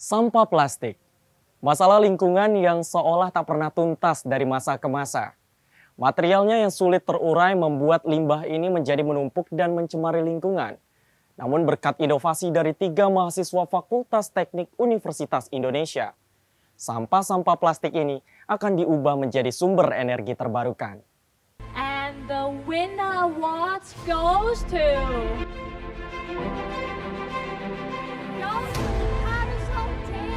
Sampah plastik. Masalah lingkungan yang seolah tak pernah tuntas dari masa ke masa. Materialnya yang sulit terurai membuat limbah ini menjadi menumpuk dan mencemari lingkungan. Namun berkat inovasi dari 3 mahasiswa Fakultas Teknik Universitas Indonesia, sampah-sampah plastik ini akan diubah menjadi sumber energi terbarukan. And the winner awards goes to Parasol Team.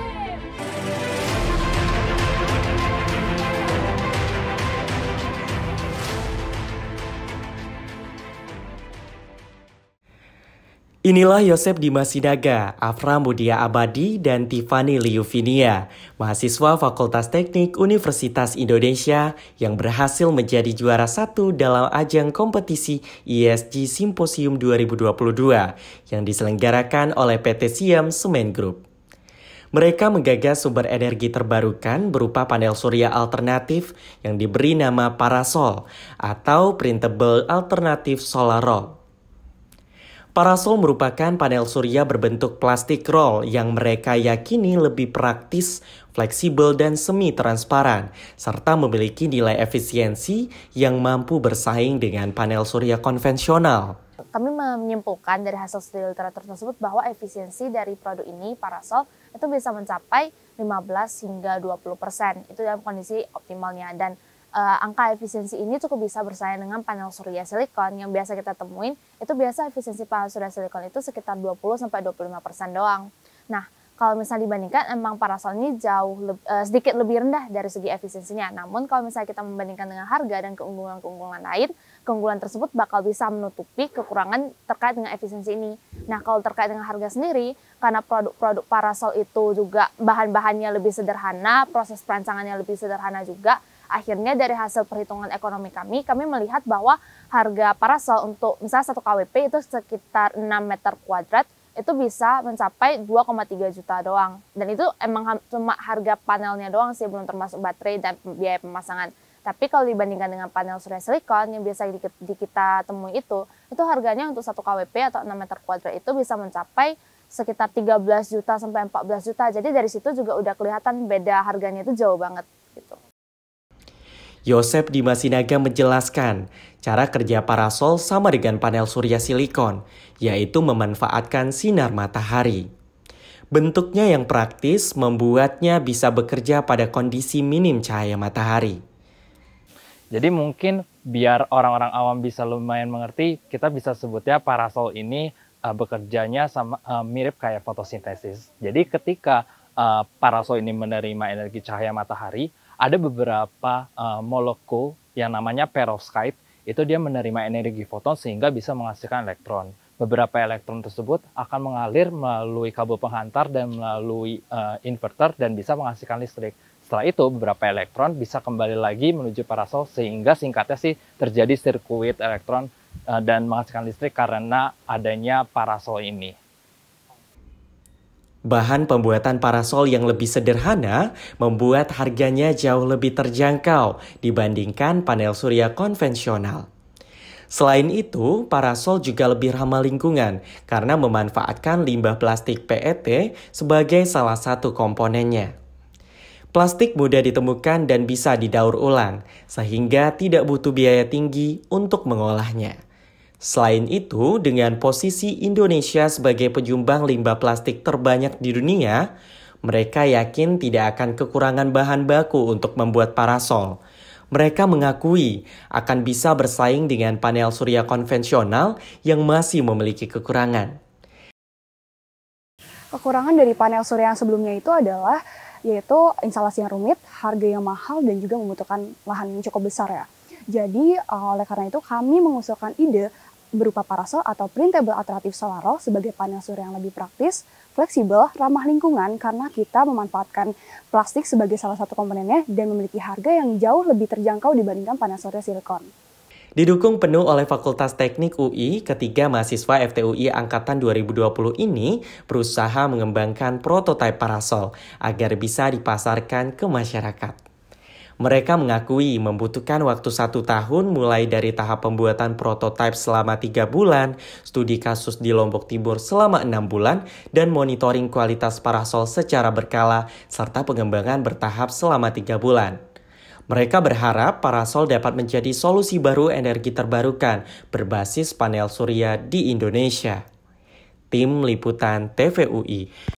Inilah Yosep Dimas Sinaga, Afra Mudia Abadi, dan Tiffany Liuvinia, mahasiswa Fakultas Teknik Universitas Indonesia yang berhasil menjadi juara 1 dalam ajang kompetisi ESG Symposium 2022 yang diselenggarakan oleh PT Siam Semen Group. Mereka menggagas sumber energi terbarukan berupa panel surya alternatif yang diberi nama Parasol atau Printable Alternative Solar Roll. Parasol merupakan panel surya berbentuk plastik roll yang mereka yakini lebih praktis, fleksibel, dan semi-transparan, serta memiliki nilai efisiensi yang mampu bersaing dengan panel surya konvensional. Kami menyimpulkan dari hasil studi literatur tersebut bahwa efisiensi dari produk ini, Parasol, itu bisa mencapai 15 hingga 20%. Itu dalam kondisi optimalnya. Dan angka efisiensi ini cukup bisa bersaing dengan panel surya silikon yang biasa kita temuin. Itu biasa efisiensi panel surya silikon itu sekitar 20-25% doang. Nah, kalau misalnya dibandingkan, emang Parasol ini sedikit lebih rendah dari segi efisiensinya. Namun kalau misalnya kita membandingkan dengan harga dan keunggulan-keunggulan lain, keunggulan tersebut bakal bisa menutupi kekurangan terkait dengan efisiensi ini. Nah, kalau terkait dengan harga sendiri, karena produk-produk Parasol itu juga bahan-bahannya lebih sederhana, proses perancangannya lebih sederhana juga, akhirnya dari hasil perhitungan ekonomi kami melihat bahwa harga Parasol untuk misalnya 1 kWp itu sekitar 6 meter kuadrat, itu bisa mencapai 2,3 juta doang. Dan itu emang cuma harga panelnya doang sih, belum termasuk baterai dan biaya pemasangan. Tapi kalau dibandingkan dengan panel surya silikon yang biasa kita temui itu harganya untuk 1 kWp atau 6 meter kuadrat itu bisa mencapai sekitar 13 juta sampai 14 juta. Jadi dari situ juga udah kelihatan beda harganya itu jauh banget gitu. Yosep Dimas Sinaga menjelaskan, cara kerja Parasol sama dengan panel surya silikon, yaitu memanfaatkan sinar matahari. Bentuknya yang praktis membuatnya bisa bekerja pada kondisi minim cahaya matahari. Jadi mungkin biar orang-orang awam bisa lumayan mengerti, kita bisa sebutnya Parasol ini bekerjanya sama mirip kayak fotosintesis. Jadi ketika Parasol ini menerima energi cahaya matahari, ada beberapa molekul yang namanya perovskite, itu dia menerima energi foton sehingga bisa menghasilkan elektron. Beberapa elektron tersebut akan mengalir melalui kabel penghantar dan melalui inverter dan bisa menghasilkan listrik. Setelah itu beberapa elektron bisa kembali lagi menuju Parasol sehingga singkatnya sih terjadi sirkuit elektron dan menghasilkan listrik karena adanya Parasol ini. Bahan pembuatan Parasol yang lebih sederhana membuat harganya jauh lebih terjangkau dibandingkan panel surya konvensional. Selain itu, Parasol juga lebih ramah lingkungan karena memanfaatkan limbah plastik PET sebagai salah satu komponennya. Plastik mudah ditemukan dan bisa didaur ulang, sehingga tidak butuh biaya tinggi untuk mengolahnya. Selain itu, dengan posisi Indonesia sebagai penyumbang limbah plastik terbanyak di dunia, mereka yakin tidak akan kekurangan bahan baku untuk membuat Parasol. Mereka mengakui akan bisa bersaing dengan panel surya konvensional yang masih memiliki kekurangan. Kekurangan dari panel surya yang sebelumnya itu adalah yaitu instalasi yang rumit, harga yang mahal, dan juga membutuhkan lahan yang cukup besar ya. Jadi oleh karena itu kami mengusulkan ide berupa Parasol atau Printable Alternative Solar Roll sebagai panel surya yang lebih praktis, fleksibel, ramah lingkungan karena kita memanfaatkan plastik sebagai salah satu komponennya dan memiliki harga yang jauh lebih terjangkau dibandingkan panel surya silikon. Didukung penuh oleh Fakultas Teknik UI, ketiga mahasiswa FTUI Angkatan 2020 ini berusaha mengembangkan prototipe Parasol agar bisa dipasarkan ke masyarakat. Mereka mengakui membutuhkan waktu 1 tahun mulai dari tahap pembuatan prototipe selama 3 bulan, studi kasus di Lombok Timur selama 6 bulan, dan monitoring kualitas parasol secara berkala, serta pengembangan bertahap selama 3 bulan. Mereka berharap parasol dapat menjadi solusi baru energi terbarukan berbasis panel surya di Indonesia. Tim Liputan TVUI.